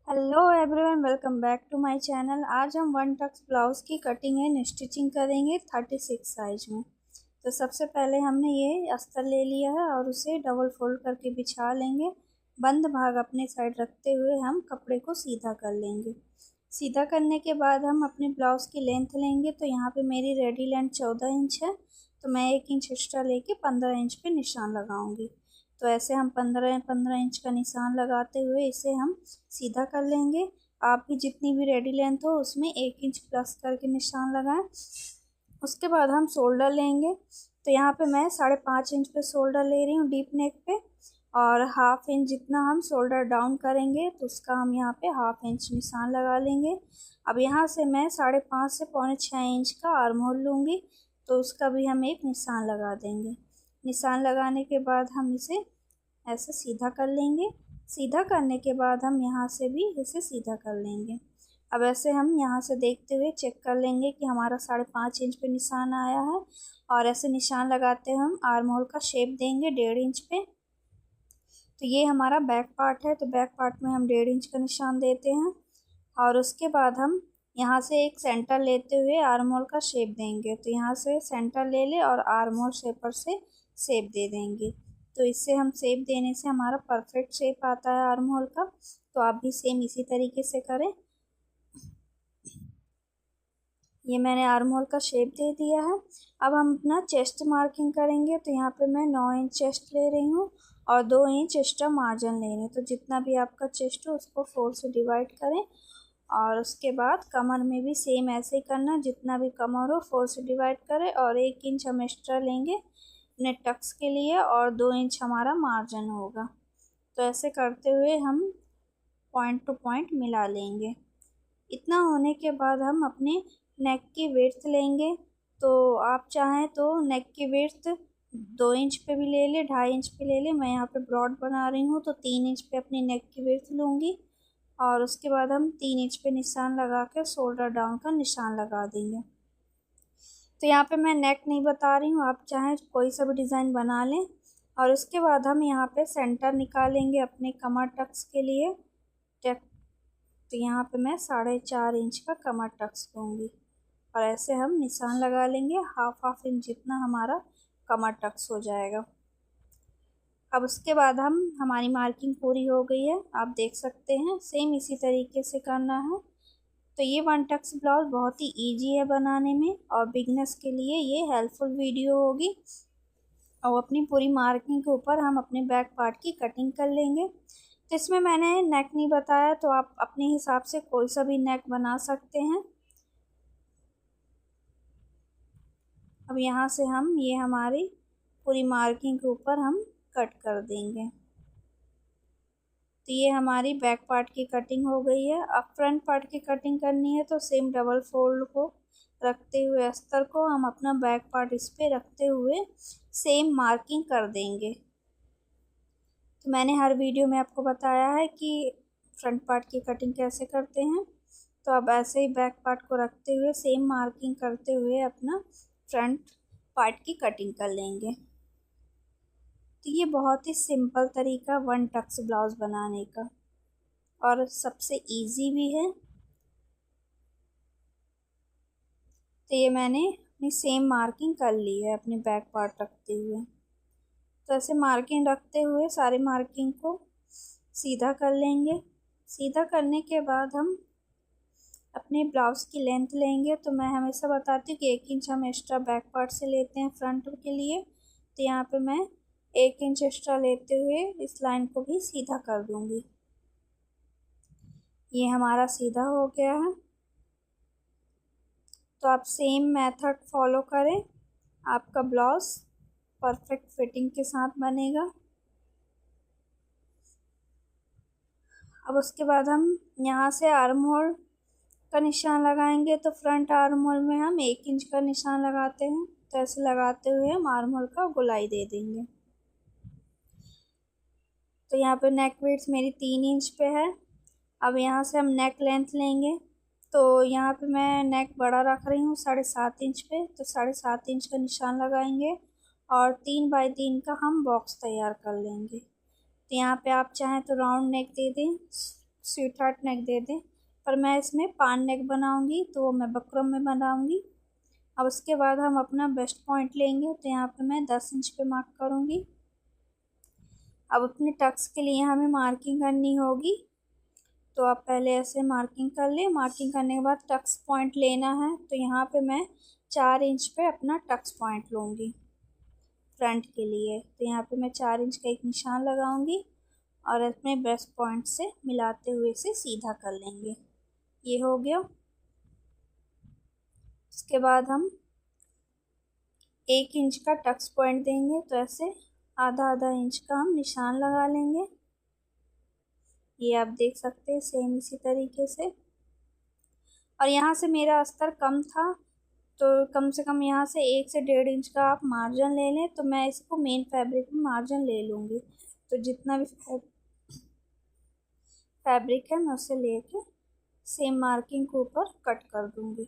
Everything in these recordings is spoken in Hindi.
Hello everyone, welcome back to my channel. आज हम वन टक्स ब्लाउज़ की कटिंग एंड स्टिचिंग करेंगे 36 साइज में। तो सबसे पहले हमने ये अस्तर ले लिया है और उसे डबल फोल्ड करके बिछा लेंगे। बंद भाग अपने साइड रखते हुए हम कपड़े को सीधा कर लेंगे। सीधा करने के बाद हम अपने ब्लाउज़ की लेंथ लेंगे। तो यहाँ पे मेरी रेडी लेंथ 14 इंच है, तो मैं 1 इंच एक्स्ट्रा लेके 15 इंच पे निशान लगाऊंगी। तो ऐसे हम 15 इंच का निशान लगाते हुए इसे हम सीधा कर लेंगे। आप भी जितनी भी रेडी लेंथ हो उसमें 1 इंच प्लस करके निशान लगाएं। उसके बाद हम शोल्डर लेंगे। तो यहाँ पे मैं 5.5 इंच पे शोल्डर ले रही हूँ डीप नेक पे, और हाफ इंच जितना हम शोल्डर डाउन करेंगे तो उसका हम यहाँ पे हाफ इंच निशान लगा लेंगे। अब यहाँ से मैं 5.5 से 5.25 इंच का आर्म होल लूँगी, तो उसका भी हम एक निशान लगा देंगे। निशान लगाने के बाद हम इसे ऐसे सीधा कर लेंगे। सीधा करने के बाद हम यहाँ से भी इसे सीधा कर लेंगे। अब ऐसे हम यहाँ से देखते हुए चेक कर लेंगे कि हमारा 5.5 इंच पे निशान आया है, और ऐसे निशान लगाते हुए हम आर्म होल का शेप देंगे 1.5 इंच पे। तो ये हमारा बैक पार्ट है, तो बैक पार्ट में हम 1.5 इंच का निशान देते हैं, और उसके बाद हम यहाँ से एक सेंटर लेते हुए आर्म होल का शेप देंगे। तो यहाँ से सेंटर ले ले और आर्म होल शेपर से शेप दे देंगे। तो इससे हम शेप देने से हमारा परफेक्ट शेप आता है आर्म होल का। तो आप भी सेम इसी तरीके से करें। ये मैंने आर्म होल का शेप दे दिया है। अब हम अपना चेस्ट मार्किंग करेंगे। तो यहाँ पे मैं 9 इंच चेस्ट ले रही हूँ और 2 इंच एक्स्ट्रा मार्जिन ले रही हूँ। तो जितना भी आपका चेस्ट हो उसको 4 से डिवाइड करें, और उसके बाद कमर में भी सेम ऐसे ही करना। जितना भी कमर हो 4 से डिवाइड करें, और 1 इंच हम एक्स्ट्रा लेंगे अपने टक्स के लिए, और 2 इंच हमारा मार्जिन होगा। तो ऐसे करते हुए हम पॉइंट टू पॉइंट मिला लेंगे। इतना होने के बाद हम अपने नेक की विड्थ लेंगे। तो आप चाहें तो नेक की विड्थ 2 इंच पे भी ले ले, 2.5 इंच पे ले ले। मैं यहाँ पे ब्रॉड बना रही हूँ तो 3 इंच पे अपनी नेक की विड्थ लूँगी, और उसके बाद हम 3 इंच पे निशान लगा कर शोल्डर डाउन का निशान लगा देंगे। तो यहाँ पे मैं नेक नहीं बता रही हूँ, आप चाहें कोई सा भी डिज़ाइन बना लें। और उसके बाद हम यहाँ पे सेंटर निकालेंगे अपने कमर टक्स के लिए। तो यहाँ पे मैं 4.5 इंच का कमर टक्स लूँगी, और ऐसे हम निशान लगा लेंगे। हाफ इंच जितना हमारा कमर टक्स हो जाएगा। अब उसके बाद हमारी मार्किंग पूरी हो गई है, आप देख सकते हैं। सेम इसी तरीके से करना है। तो ये वन टक्स ब्लाउज बहुत ही इजी है बनाने में, और बिगनर्स के लिए ये हेल्पफुल वीडियो होगी। और अपनी पूरी मार्किंग के ऊपर हम अपने बैक पार्ट की कटिंग कर लेंगे। तो इसमें मैंने नेक नहीं बताया, तो आप अपने हिसाब से कोई सा भी नेक बना सकते हैं। अब यहाँ से हम ये हमारी पूरी मार्किंग के ऊपर हम कट कर देंगे। तो ये हमारी बैक पार्ट की कटिंग हो गई है। अब फ्रंट पार्ट की कटिंग करनी है, तो सेम डबल फोल्ड को रखते हुए अस्तर को हम अपना बैक पार्ट इस पे रखते हुए सेम मार्किंग कर देंगे। तो मैंने हर वीडियो में आपको बताया है कि फ्रंट पार्ट की कटिंग कैसे करते हैं। तो अब ऐसे ही बैक पार्ट को रखते हुए सेम मार्किंग करते हुए अपना फ्रंट पार्ट की कटिंग कर लेंगे। तो ये बहुत ही सिंपल तरीका वन टक्स ब्लाउज बनाने का, और सबसे इजी भी है। तो ये मैंने अपनी सेम मार्किंग कर ली है अपने बैक पार्ट रखते हुए। तो ऐसे मार्किंग रखते हुए सारी मार्किंग को सीधा कर लेंगे। सीधा करने के बाद हम अपने ब्लाउज़ की लेंथ लेंगे। तो मैं हमेशा बताती हूँ कि 1 इंच हम एक्स्ट्रा बैक पार्ट से लेते हैं फ्रंट के लिए। तो यहाँ पे मैं 1 इंच एक्स्ट्रा लेते हुए इस लाइन को भी सीधा कर दूँगी। ये हमारा सीधा हो गया है। तो आप सेम मेथड फॉलो करें, आपका ब्लाउज़ परफेक्ट फिटिंग के साथ बनेगा। अब उसके बाद हम यहाँ से आर्म होल का निशान लगाएंगे। तो फ्रंट आर्म होल में हम 1 इंच का निशान लगाते हैं। तो ऐसे लगाते हुए हम आर्म होल का गोलाई दे देंगे। तो यहाँ पे नेक विड्थ मेरी 3 इंच पे है। अब यहाँ से हम नेक लेंथ लेंगे। तो यहाँ पे मैं नेक बड़ा रख रही हूँ 7.5 इंच पे। तो 7.5 इंच का निशान लगाएंगे, और 3 बाई 3 का हम बॉक्स तैयार कर लेंगे। तो यहाँ पे आप चाहें तो राउंड नेक दे दें स्वीट हार्ट नेक दे दें, पर मैं इसमें पान नेक बनाऊंगी तो वो मैं बकरम में बनाऊंगी। अब उसके बाद हम अपना बेस्ट पॉइंट लेंगे, तो यहाँ पे मैं 10 इंच पे मार्क करूंगी। अब अपने टक्स के लिए हमें मार्किंग करनी होगी, तो आप पहले ऐसे मार्किंग कर लें। मार्किंग करने के बाद टक्स पॉइंट लेना है, तो यहाँ पे मैं 4 इंच पे अपना टक्स पॉइंट लूँगी फ्रंट के लिए। तो यहाँ पे मैं 4 इंच का एक निशान लगाऊंगी और अपने ब्रेस्ट पॉइंट से मिलाते हुए इसे सीधा कर लेंगे। ये हो गया। उसके बाद हम 1 इंच का टक्स पॉइंट देंगे, तो ऐसे आधा आधा इंच का हम निशान लगा लेंगे। ये आप देख सकते हैं सेम इसी तरीके से। और यहाँ से मेरा अस्तर कम था, तो कम से कम यहाँ से 1 से 1.5 इंच का आप मार्जिन ले लें, तो मैं इसको मेन फैब्रिक में मार्जिन ले लूँगी। तो जितना भी फैब्रिक है मैं उसे लेके सेम मार्किंग के ऊपर कट कर दूँगी।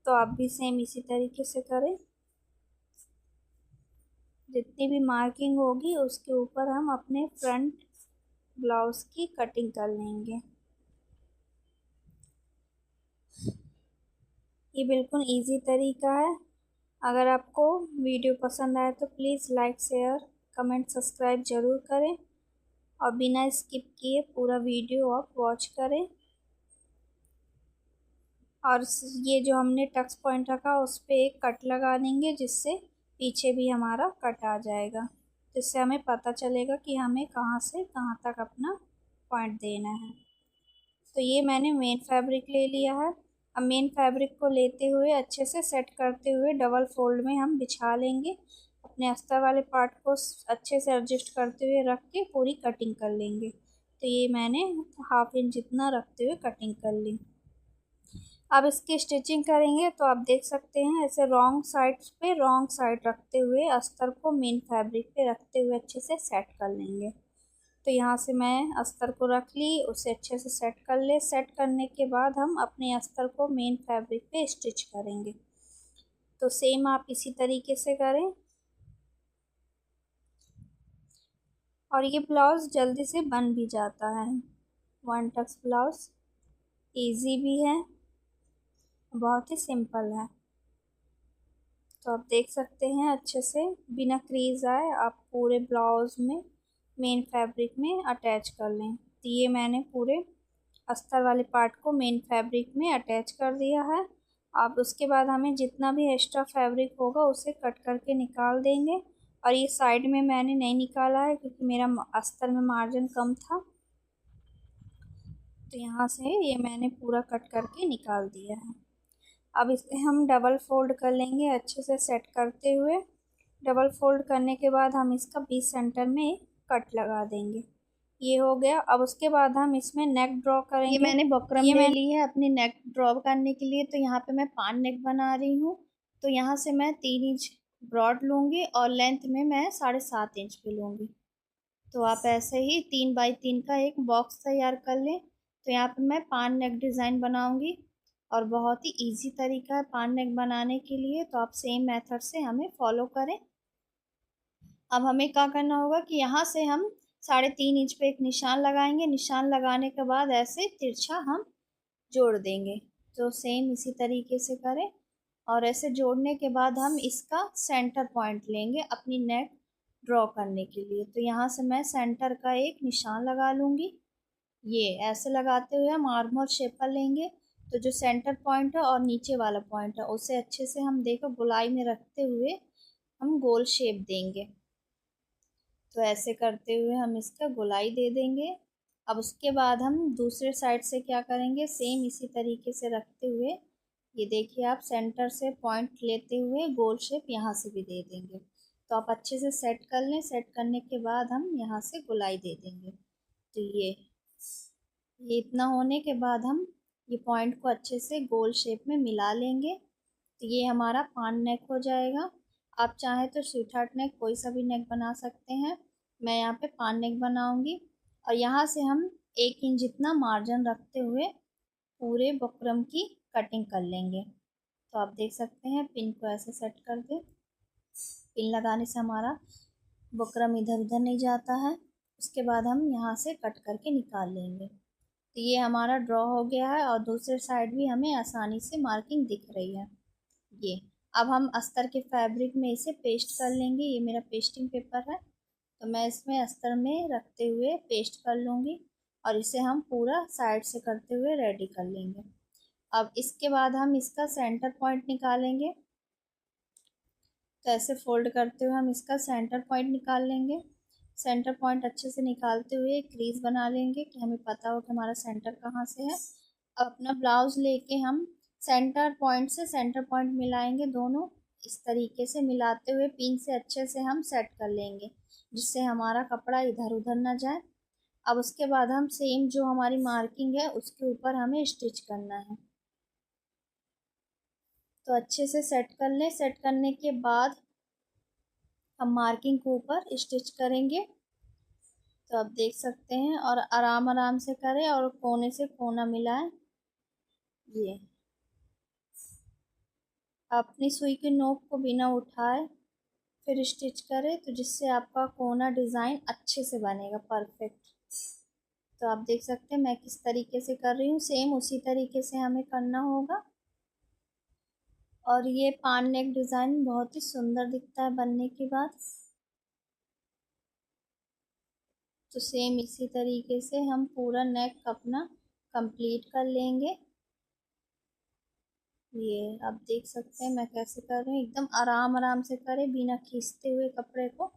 तो आप भी सेम इसी तरीके से करें। जितनी भी मार्किंग होगी उसके ऊपर हम अपने फ्रंट ब्लाउज की कटिंग कर लेंगे। ये बिल्कुल इजी तरीका है। अगर आपको वीडियो पसंद आए तो please like, share, comment, subscribe ज़रूर करें और बिना स्किप किए पूरा वीडियो आप वॉच करें। और ये जो हमने टक्स पॉइंट रखा उस पर एक कट लगा देंगे, जिससे पीछे भी हमारा कट आ जाएगा। जिससे हमें पता चलेगा कि हमें कहाँ से कहाँ तक अपना पॉइंट देना है। तो ये मैंने मेन फैब्रिक ले लिया है। अब मेन फैब्रिक को लेते हुए अच्छे से सेट करते हुए डबल फोल्ड में हम बिछा लेंगे। अपने अस्तर वाले पार्ट को अच्छे से एडजस्ट करते हुए रख के पूरी कटिंग कर लेंगे। तो ये मैंने 1/2 इंच जितना रखते हुए कटिंग कर ली। अब इसकी स्टिचिंग करेंगे, तो आप देख सकते हैं ऐसे रॉन्ग साइड पे रॉन्ग साइड रखते हुए अस्तर को मेन फैब्रिक पे रखते हुए अच्छे से सेट कर लेंगे। तो यहाँ से मैं अस्तर को रख ली, उसे अच्छे से सेट कर ले। सेट करने के बाद हम अपने अस्तर को मेन फैब्रिक पे स्टिच करेंगे। तो सेम आप इसी तरीके से करें। और ये ब्लाउज़ जल्दी से बन भी जाता है। वन टक्स ब्लाउज़ इजी भी है, बहुत ही सिंपल है। तो आप देख सकते हैं अच्छे से बिना क्रीज आए आप पूरे ब्लाउज में मेन फैब्रिक में अटैच कर लें। तो ये मैंने पूरे अस्तर वाले पार्ट को मेन फैब्रिक में अटैच कर दिया है। अब उसके बाद हमें जितना भी एक्स्ट्रा फैब्रिक होगा उसे कट करके निकाल देंगे। और ये साइड में मैंने नहीं निकाला है क्योंकि मेरा अस्तर में मार्जिन कम था, तो यहाँ से ये मैंने पूरा कट करके निकाल दिया है। अब इसे हम डबल फोल्ड कर लेंगे अच्छे से सेट करते हुए। डबल फोल्ड करने के बाद हम इसका बीच सेंटर में एक कट लगा देंगे। ये हो गया। अब उसके बाद हम इसमें नेक ड्रॉ करेंगे। ये मैंने बकरम ले ली है अपनी नेक ड्रॉ करने के लिए। तो यहाँ पे मैं पान नेक बना रही हूँ। तो यहाँ से मैं 3 इंच ब्रॉड लूँगी और लेंथ में मैं 7.5 इंच पे लूँगी। तो आप ऐसे ही 3 बाई 3 का एक बॉक्स तैयार कर लें। तो यहाँ पे मैं पान नेक डिज़ाइन बनाऊँगी और बहुत ही इजी तरीका है पान नेक बनाने के लिए। तो आप सेम मेथड से हमें फॉलो करें। अब हमें क्या करना होगा कि यहाँ से हम 3.5 इंच पे एक निशान लगाएंगे। निशान लगाने के बाद ऐसे तिरछा हम जोड़ देंगे। तो सेम इसी तरीके से करें। और ऐसे जोड़ने के बाद हम इसका सेंटर पॉइंट लेंगे अपनी नेक ड्रॉ करने के लिए। तो यहाँ से मैं सेंटर का एक निशान लगा लूँगी। ये ऐसे लगाते हुए हम आर्म होल शेप कर लेंगे। तो जो सेंटर पॉइंट है और नीचे वाला पॉइंट है उसे अच्छे से हम देखो गोलाई में रखते हुए हम गोल शेप देंगे। तो ऐसे करते हुए हम इसका गोलाई दे देंगे। अब उसके बाद हम दूसरे साइड से क्या करेंगे, सेम इसी तरीके से रखते हुए ये देखिए आप सेंटर से पॉइंट लेते हुए गोल शेप यहाँ से भी दे देंगे। तो आप अच्छे से सेट कर लें। सेट करने के बाद हम यहाँ से गोलाई दे देंगे। तो ये इतना होने के बाद हम ये पॉइंट को अच्छे से गोल शेप में मिला लेंगे। तो ये हमारा पान नेक हो जाएगा। आप चाहें तो स्वीट हार्ट नेक कोई सा भी नेक बना सकते हैं। मैं यहाँ पे पान नेक बनाऊंगी। और यहाँ से हम 1 इंच जितना मार्जिन रखते हुए पूरे बुकरम की कटिंग कर लेंगे। तो आप देख सकते हैं पिन को ऐसे सेट कर दें। पिन लगाने से हमारा बुकरम इधर उधर नहीं जाता है। उसके बाद हम यहाँ से कट करके निकाल लेंगे। तो ये हमारा ड्रॉ हो गया है और दूसरे साइड भी हमें आसानी से मार्किंग दिख रही है। ये अब हम अस्तर के फैब्रिक में इसे पेस्ट कर लेंगे। ये मेरा पेस्टिंग पेपर है, तो मैं इसमें अस्तर में रखते हुए पेस्ट कर लूँगी और इसे हम पूरा साइड से करते हुए रेडी कर लेंगे। अब इसके बाद हम इसका सेंटर पॉइंट निकालेंगे। तो ऐसे फोल्ड करते हुए हम इसका सेंटर पॉइंट निकाल लेंगे। सेंटर पॉइंट अच्छे से निकालते हुए क्रीज बना लेंगे कि हमें पता हो कि हमारा सेंटर कहाँ से है। अब अपना ब्लाउज लेके हम सेंटर पॉइंट से सेंटर पॉइंट मिलाएंगे, दोनों इस तरीके से मिलाते हुए पिन से अच्छे से हम सेट कर लेंगे, जिससे हमारा कपड़ा इधर उधर ना जाए। अब उसके बाद हम सेम जो हमारी मार्किंग है उसके ऊपर हमें स्टिच करना है। तो अच्छे से सेट कर लें। सेट करने के बाद हम मार्किंग के ऊपर स्टिच करेंगे। तो आप देख सकते हैं, और आराम आराम से करें और कोने से कोना मिलाएं। ये अपनी सुई की नोक को बिना उठाए फिर स्टिच करें, तो जिससे आपका कोना डिज़ाइन अच्छे से बनेगा, परफेक्ट। तो आप देख सकते हैं मैं किस तरीके से कर रही हूँ, सेम उसी तरीके से हमें करना होगा। और ये पान नेक डिज़ाइन बहुत ही सुंदर दिखता है बनने के बाद। तो सेम इसी तरीके से हम पूरा नेक अपना कंप्लीट कर लेंगे। ये आप देख सकते हैं मैं कैसे कर रही हूँ, एकदम आराम आराम से करें बिना खींचते हुए कपड़े को।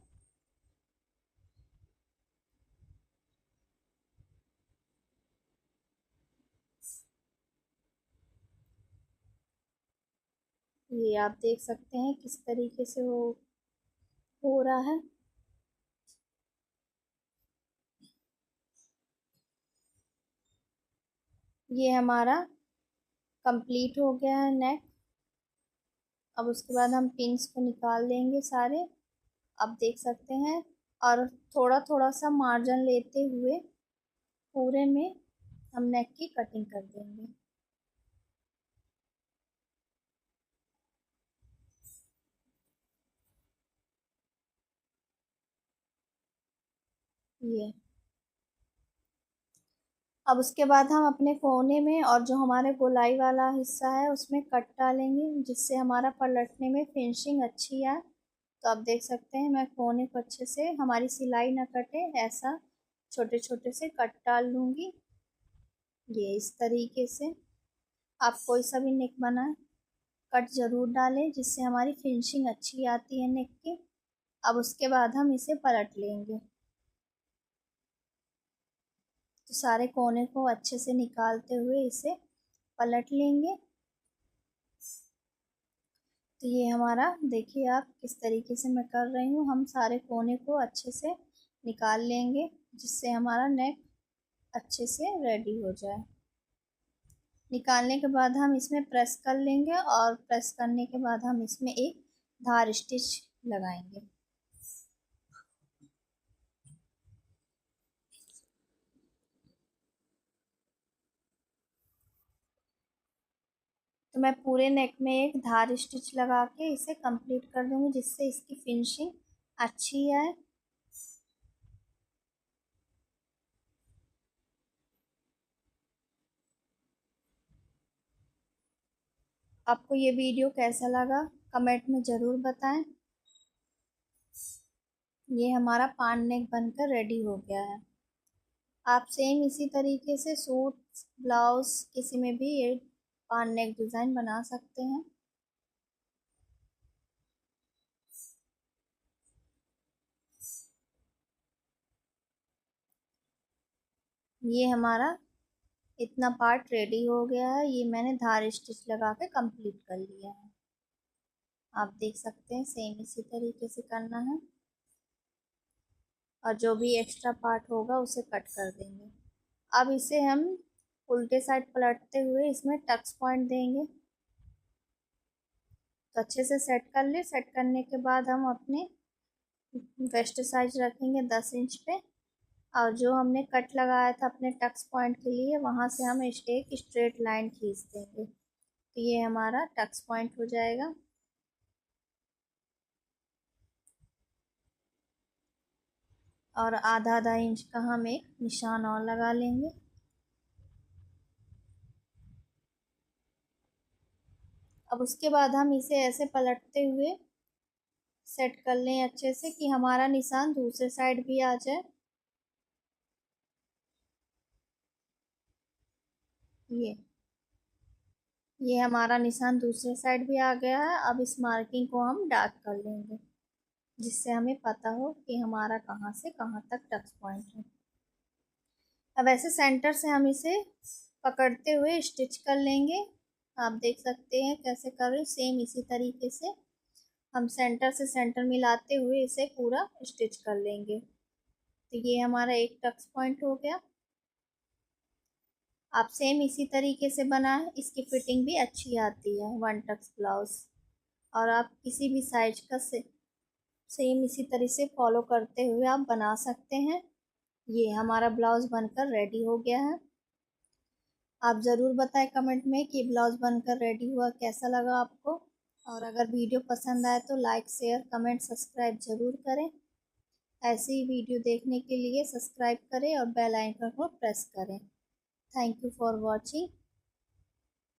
ये आप देख सकते हैं किस तरीके से वो हो रहा है। ये हमारा कंप्लीट हो गया है नेक। अब उसके बाद हम पिन्स को निकाल देंगे सारे, आप देख सकते हैं। और थोड़ा थोड़ा सा मार्जिन लेते हुए पूरे में हम नेक की कटिंग कर देंगे। ये अब उसके बाद हम अपने कोने में और जो हमारे गोलाई वाला हिस्सा है उसमें कट डालेंगे, जिससे हमारा पलटने में फिनिशिंग अच्छी आए। तो आप देख सकते हैं मैं कोने को अच्छे से, हमारी सिलाई ना कटे ऐसा छोटे छोटे से कट डाल लूँगी। ये इस तरीके से आप कोई सा भी नेक बनाए कट ज़रूर डालें, जिससे हमारी फिनिशिंग अच्छी आती है नेक की। अब उसके बाद हम इसे पलट लेंगे। तो सारे कोने को अच्छे से निकालते हुए इसे पलट लेंगे। तो ये हमारा देखिए आप किस तरीके से मैं कर रही हूँ, हम सारे कोने को अच्छे से निकाल लेंगे, जिससे हमारा नेक अच्छे से रेडी हो जाए। निकालने के बाद हम इसमें प्रेस कर लेंगे और प्रेस करने के बाद हम इसमें एक धार स्टिच लगाएंगे। तो मैं पूरे नेक में एक धार स्टिच लगा के इसे कंप्लीट कर दूंगी, जिससे इसकी फिनिशिंग अच्छी आए। आपको ये वीडियो कैसा लगा कमेंट में ज़रूर बताएं। ये हमारा पान नेक बनकर रेडी हो गया है। आप सेम इसी तरीके से सूट, ब्लाउज किसी में भी ये पान नेक डिज़ाइन बना सकते हैं। ये हमारा इतना पार्ट रेडी हो गया है, ये मैंने धार स्टिच लगा के कंप्लीट कर लिया है। आप देख सकते हैं सेम इसी तरीके से करना है, और जो भी एक्स्ट्रा पार्ट होगा उसे कट कर देंगे। अब इसे हम उल्टे साइड पलटते हुए इसमें टक्स पॉइंट देंगे। तो अच्छे से सेट कर ले। सेट करने के बाद हम अपने वेस्ट साइज रखेंगे 10 इंच पे, और जो हमने कट लगाया था अपने टक्स पॉइंट के लिए वहाँ से हम एक स्ट्रेट लाइन खींच देंगे। तो ये हमारा टक्स पॉइंट हो जाएगा। और आधा आधा इंच का हम एक निशान और लगा लेंगे। अब उसके बाद हम इसे ऐसे पलटते हुए सेट कर लें अच्छे से कि हमारा निशान दूसरे साइड भी आ जाए। ये हमारा निशान दूसरे साइड भी आ गया है। अब इस मार्किंग को हम डार्क कर लेंगे, जिससे हमें पता हो कि हमारा कहाँ से कहाँ तक टच पॉइंट है। अब ऐसे सेंटर से हम इसे पकड़ते हुए स्टिच कर लेंगे। आप देख सकते हैं कैसे कर रहे हैं, सेम इसी तरीके से हम सेंटर से सेंटर मिलाते हुए इसे पूरा स्टिच कर लेंगे। तो ये हमारा एक टच पॉइंट हो गया। आप सेम इसी तरीके से बनाएं, इसकी फिटिंग भी अच्छी आती है वन टक्स ब्लाउज। और आप किसी भी साइज का सेम इसी तरह से फॉलो करते हुए आप बना सकते हैं। ये हमारा ब्लाउज बनकर रेडी हो गया है। आप ज़रूर बताएं कमेंट में कि ब्लाउज बनकर रेडी हुआ, कैसा लगा आपको। और अगर वीडियो पसंद आए तो लाइक शेयर कमेंट सब्सक्राइब ज़रूर करें। ऐसी ही वीडियो देखने के लिए सब्सक्राइब करें और बेल आइकन को प्रेस करें। Thank you for watching.